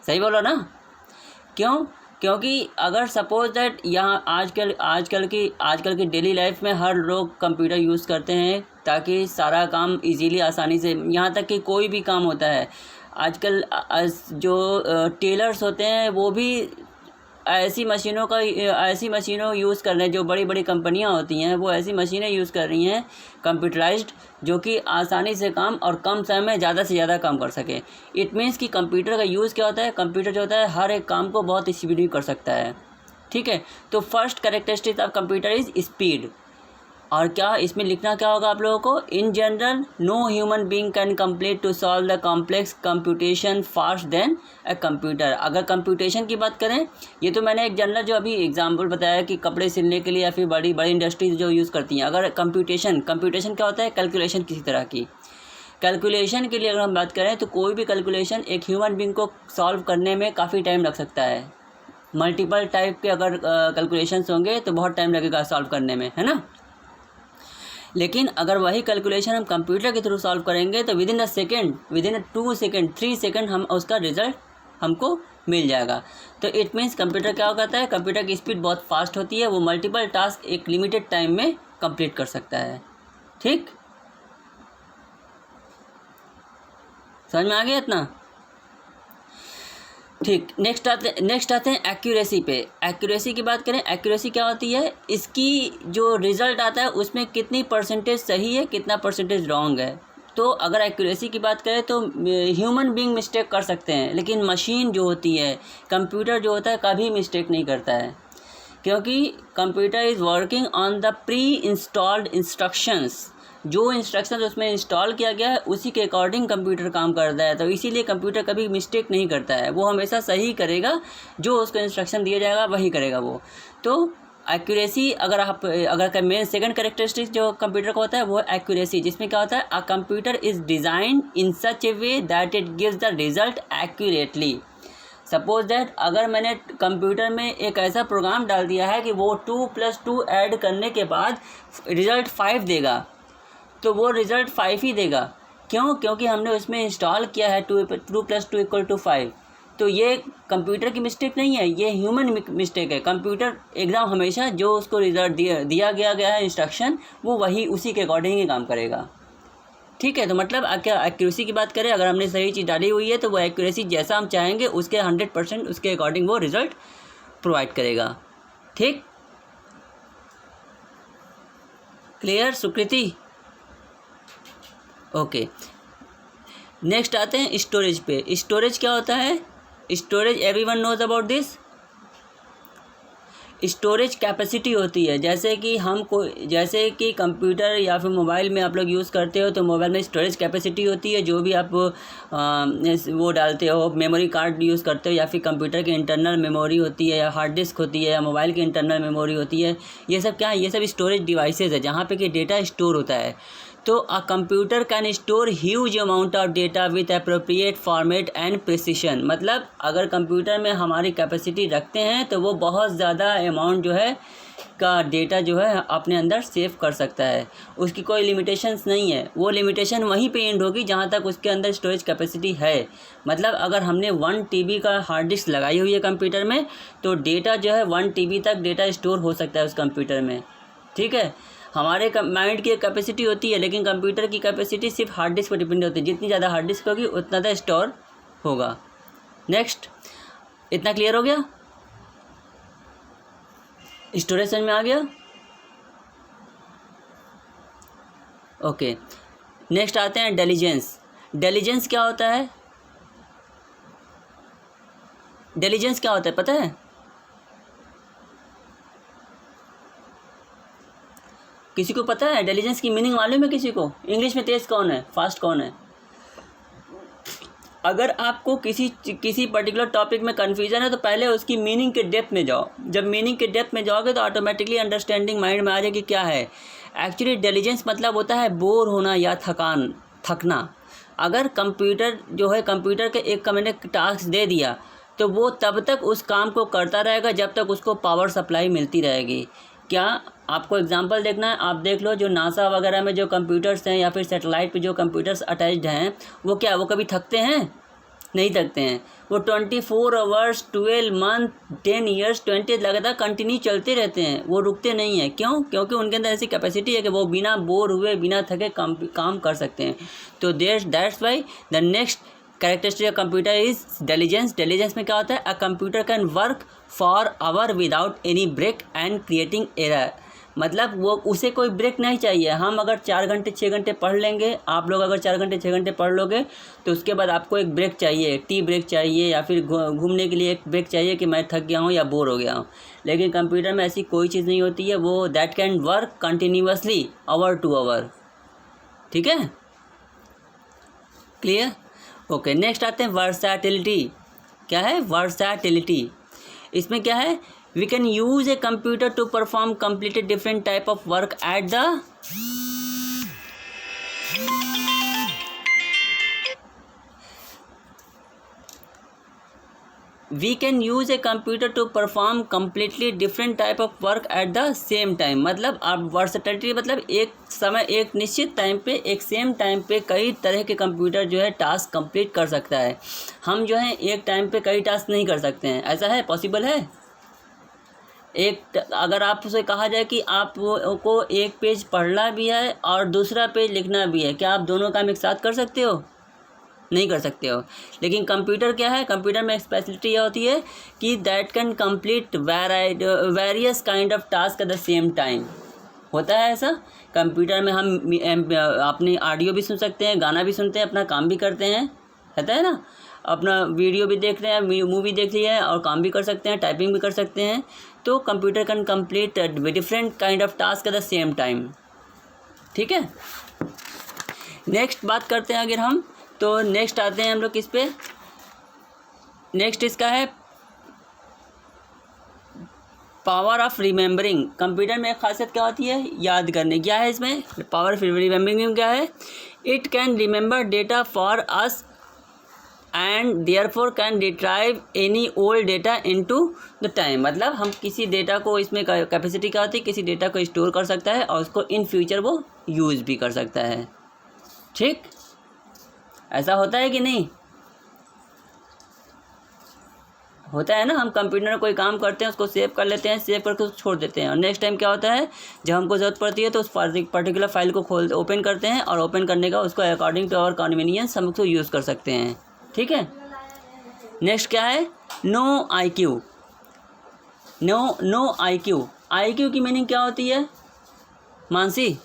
सही बोलो ना? क्यों? क्योंकि अगर सपोज दैट यहाँ आजकल की डेली लाइफ में हर लोग कंप्यूटर यूज़ करते हैं ताकि सारा काम इजीली आसानी से, यहाँ तक कि कोई भी काम होता है आजकल जो टेलर्स होते हैं वो भी ऐसी मशीनों यूज़ कर रहे हैं, जो बड़ी बड़ी कंपनियां होती हैं वो ऐसी मशीनें यूज़ कर रही हैं कंप्यूटराइज्ड, जो कि आसानी से काम और कम समय में ज़्यादा से ज़्यादा काम कर सके। इट मीन्स कि कंप्यूटर का यूज़ क्या होता है, कंप्यूटर जो होता है हर एक काम को बहुत स्पीडी कर सकता है। ठीक है, तो first characteristic of computer is speed. और क्या इसमें लिखना क्या होगा आप लोगों को? In general no human being can complete to solve the complex computation fast than a computer. अगर कंप्यूटेशन की बात करें, ये तो मैंने एक जनरल जो अभी एग्जांपल बताया कि कपड़े सिलने के लिए या फिर बड़ी बड़ी इंडस्ट्रीज जो यूज़ करती हैं। अगर कंप्यूटेशन क्या होता है? कैलकुलेशन किसी तरह की। कैलकुलेशन के लिए अगर हम बात करें तो कोई भी कैलकुलेशन एक ह्यूमन बीइंग को सॉल्व करने में काफ़ी टाइम लग सकता है। मल्टीपल टाइप के अगर कैलकुलेशंस होंगे तो बहुत टाइम लगेगा सॉल्व करने में, है ना? लेकिन अगर वही कैलकुलेशन हम कंप्यूटर के थ्रू सॉल्व करेंगे तो विद इन 2 सेकेंड 3 सेकेंड हम उसका रिजल्ट हमको मिल जाएगा। तो इट मीन्स कंप्यूटर क्या कहता है, कंप्यूटर की स्पीड बहुत फास्ट होती है, वो मल्टीपल टास्क एक लिमिटेड टाइम में कंप्लीट कर सकता है। ठीक, समझ में आ गया इतना? ठीक, नेक्स्ट आते हैं एक्यूरेसी पे। एक्यूरेसी की बात करें, एक्यूरेसी क्या होती है? इसकी जो रिज़ल्ट आता है उसमें कितनी परसेंटेज सही है, कितना परसेंटेज रॉन्ग है। तो अगर एक्यूरेसी की बात करें तो ह्यूमन बीइंग मिस्टेक कर सकते हैं, लेकिन मशीन जो होती है, कंप्यूटर जो होता है, कभी मिस्टेक नहीं करता है, क्योंकि computer is working on the pre installed instructions. जो इंस्ट्रक्शन उसमें इंस्टॉल किया गया है उसी के अकॉर्डिंग कंप्यूटर काम करता है। तो इसीलिए कंप्यूटर कभी मिस्टेक नहीं करता है, वो हमेशा सही करेगा, जो उसको इंस्ट्रक्शन दिया जाएगा वही करेगा वो। तो एक्यूरेसी अगर मेन सेकंड कैरेक्टरिस्टिक जो कंप्यूटर का होता है वो एक्यूरेसी, जिसमें क्या होता है, a computer is design in such A way that it gives the result accurately. Suppose that अगर मैंने कंप्यूटर में एक ऐसा प्रोग्राम डाल दिया है कि वो 2+2 ऐड करने के बाद रिज़ल्ट 5 देगा, तो वो रिज़ल्ट 5 ही देगा। क्यों? क्योंकि हमने उसमें इंस्टॉल किया है 2+2 = 5। तो ये कंप्यूटर की मिस्टेक नहीं है, ये ह्यूमन मिस्टेक है। कंप्यूटर एकदम हमेशा जो उसको रिज़ल्ट दिया गया है इंस्ट्रक्शन, वो वही उसी के अकॉर्डिंग ही काम करेगा। ठीक है, तो मतलब क्या एक्यूरेसी की बात करें, अगर हमने सही चीज़ डाली हुई है तो वो एक्यूरेसी जैसा हम चाहेंगे उसके 100% उसके अकॉर्डिंग वो रिज़ल्ट प्रोवाइड करेगा। ठीक, क्लियर सुकृति? ओके, नेक्स्ट आते हैं स्टोरेज पे। स्टोरेज क्या होता है? Storage everyone knows about this. Storage capacity होती है, जैसे कि कंप्यूटर या फिर मोबाइल में आप लोग यूज़ करते हो तो मोबाइल में स्टोरेज कैपेसिटी होती है। जो भी आप वो डालते हो, मेमोरी कार्ड यूज़ करते हो, या फिर कंप्यूटर की इंटरनल मेमोरी होती है, या हार्ड डिस्क होती है, या मोबाइल की इंटरनल मेमोरी होती है। ये सब क्या है? ये सब स्टोरेज डिवाइसेज है जहाँ पे कि डेटा स्टोर होता है। तो अ computer can store huge amount of data with appropriate format and precision. मतलब अगर कंप्यूटर में हमारी कैपेसिटी रखते हैं तो वो बहुत ज़्यादा अमाउंट जो है का डेटा जो है अपने अंदर सेव कर सकता है। उसकी कोई लिमिटेशंस नहीं है, वो लिमिटेशन वहीं पे एंड होगी जहाँ तक उसके अंदर स्टोरेज कैपेसिटी है। मतलब अगर हमने 1 TB का हार्ड डिस्क लगाई हुई है कंप्यूटर में, तो डेटा जो है 1 TB तक डेटा स्टोर हो सकता है उस कंप्यूटर में। ठीक है, हमारे माइंड की कैपेसिटी होती है, लेकिन कंप्यूटर की कैपेसिटी सिर्फ हार्ड डिस्क पर डिपेंड होती है। जितनी ज़्यादा हार्ड डिस्क होगी उतना ज़्यादा स्टोर होगा। नेक्स्ट, इतना क्लियर हो गया? स्टोरेज समझ में आ गया? ओके, नेक्स्ट आते हैं डेलीजेंस। डेलीजेंस क्या होता है? डेलीजेंस क्या होता है पता है? किसी को पता है डेलीजेंस की मीनिंग मालूम है किसी को? इंग्लिश में तेज़ कौन है, फास्ट कौन है? अगर आपको किसी पर्टिकुलर टॉपिक में कन्फ्यूज़न है तो पहले उसकी मीनिंग के डेप्थ में जाओ। जब मीनिंग के डेप्थ में जाओगे तो ऑटोमेटिकली अंडरस्टैंडिंग माइंड में आ जाएगी क्या है। एक्चुअली डेलीजेंस मतलब होता है बोर होना या थकना। अगर कंप्यूटर जो है, कंप्यूटर के एक का मैंने टास्क दे दिया तो वो तब तक उस काम को करता रहेगा जब तक उसको पावर सप्लाई मिलती रहेगी। क्या आपको एग्जांपल देखना है? आप देख लो, जो नासा वगैरह में जो कंप्यूटर्स हैं या फिर सैटेलाइट पे जो कंप्यूटर्स अटैच्ड हैं, वो क्या वो कभी थकते हैं? नहीं थकते हैं। वो 24 आवर्स 12 मंथ 10 ईयर्स 20 लगातार कंटिन्यू चलते रहते हैं, वो रुकते नहीं हैं। क्यों? क्योंकि उनके अंदर ऐसी कैपेसिटी है कि वो बिना बोर हुए बिना थके काम कर सकते हैं। तो that's why the next characteristic of computer is diligence. Diligence में क्या होता है? A computer can work for hour without any break and creating error. मतलब वो उसे कोई ब्रेक नहीं चाहिए। हम अगर 4 घंटे 6 घंटे पढ़ लेंगे, आप लोग अगर 4 घंटे 6 घंटे पढ़ लोगे तो उसके बाद आपको एक ब्रेक चाहिए, टी ब्रेक चाहिए या फिर घूमने के लिए एक ब्रेक चाहिए कि मैं थक गया हूँ या बोर हो गया हूँ। लेकिन कंप्यूटर में ऐसी कोई चीज़ नहीं होती है, वो that can work continuously hour to hour. ठीक है, क्लियर? ओके, नेक्स्ट आते हैं वर्सैटिलिटी। क्या है? वर्सैटिलिटी। इसमें क्या है? We can use a computer to perform completely different type of work at the we can use a computer to perform completely different type of work at the same time। मतलब आप versatility मतलब एक समय एक निश्चित time पे एक same time पे कई तरह के कंप्यूटर जो है टास्क कंप्लीट कर सकता है। हम जो है एक टाइम पे कई टास्क नहीं कर सकते हैं। ऐसा है? पॉसिबल है? अगर आपसे कहा जाए कि आपको एक पेज पढ़ना भी है और दूसरा पेज लिखना भी है, क्या आप दोनों काम एक साथ कर सकते हो? नहीं कर सकते हो। लेकिन कंप्यूटर क्या है? कंप्यूटर में एक स्पेशलिटी यह होती है कि that can complete various kind of task at the same time. होता है ऐसा? कंप्यूटर में हम अपनी ऑडियो भी सुन सकते हैं, गाना भी सुनते हैं, अपना काम भी करते हैं, रहता है ना? अपना वीडियो भी देख रहे हैं, मूवी देख ली है और काम भी कर सकते हैं, टाइपिंग भी कर सकते हैं। तो computer can complete different kind of task at the same time. ठीक है, नेक्स्ट बात करते हैं अगर हम, तो नेक्स्ट आते हैं हम लोग किस पे? नेक्स्ट इसका है पावर ऑफ रिमेंबरिंग। कंप्यूटर में एक खासियत क्या होती है? याद करने। क्या है इसमें पावर ऑफ रिमेंबरिंग? क्या है? It can remember data for us and therefore can retrieve any old data into the time. मतलब हम किसी डेटा को, इसमें कैपेसिटी क्या होती है, किसी डेटा को स्टोर कर सकता है और उसको इन फ्यूचर वो यूज़ भी कर सकता है। ठीक, ऐसा होता है कि नहीं? होता है ना? हम कंप्यूटर में कोई काम करते हैं, उसको सेव कर लेते हैं, सेव करके उसको छोड़ देते हैं और नेक्स्ट टाइम क्या होता है, जब हमको ज़रूरत पड़ती है तो उस पर्टिकुलर फाइल को ओपन करते हैं और ओपन करने का उसको अकॉर्डिंग टू आवर कन्वीनियंस हम उसको यूज़ कर सकते हैं। ठीक है, नेक्स्ट क्या है? No IQ. No IQ. IQ की मीनिंग क्या होती है? मानसी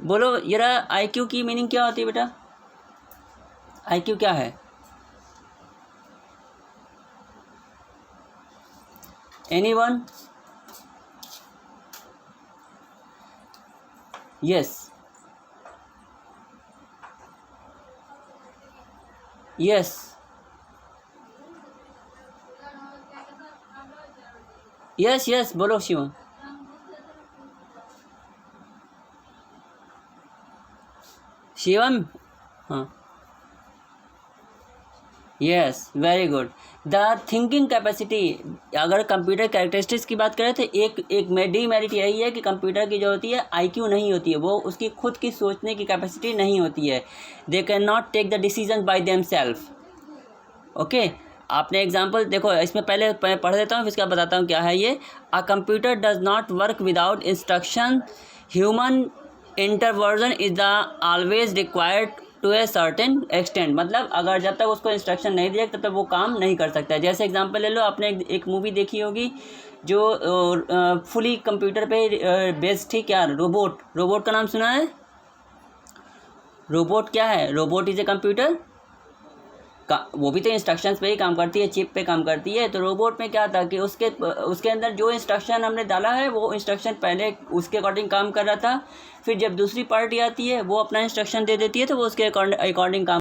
बोलो जरा, आईक्यू की मीनिंग क्या होती है बेटा? आईक्यू क्या है? Anyone? Yes, yes, yes, yes, बोलो शिवम। शिवम, हाँ, yes, very good. The thinking capacity. अगर कंप्यूटर कैरेक्टरिस्टिक्स की बात करें तो एक डीमेरिट यही है कि कंप्यूटर की जो होती है आईक्यू नहीं होती है, वो उसकी खुद की सोचने की कैपेसिटी नहीं होती है। They can not take the decision by them self. Okay, आपने एग्जाम्पल देखो, इसमें पहले पढ़ देता हूँ फिर इसका बताता हूँ क्या है ये। A computer does not work without instruction, human intervention is the always required to a certain extent. मतलब अगर जब तक उसको इंस्ट्रक्शन नहीं दिया तब तक वो काम नहीं कर सकता है। जैसे एग्जांपल ले लो, आपने एक मूवी देखी होगी जो फुली कंप्यूटर पे बेस्ड थी, क्या? रोबोट का नाम सुना है? रोबोट क्या है? रोबोट इज़ ए कंप्यूटर वो भी तो इंस्ट्रक्शंस पे ही काम करती है, चिप पे काम करती है। तो रोबोट में क्या था कि उसके अंदर जो इंस्ट्रक्शन हमने डाला है वो इंस्ट्रक्शन पहले उसके अकॉर्डिंग काम कर रहा था, फिर जब दूसरी पार्टी आती है वो अपना इंस्ट्रक्शन दे देती है तो वो उसके अकॉर्डिंग काम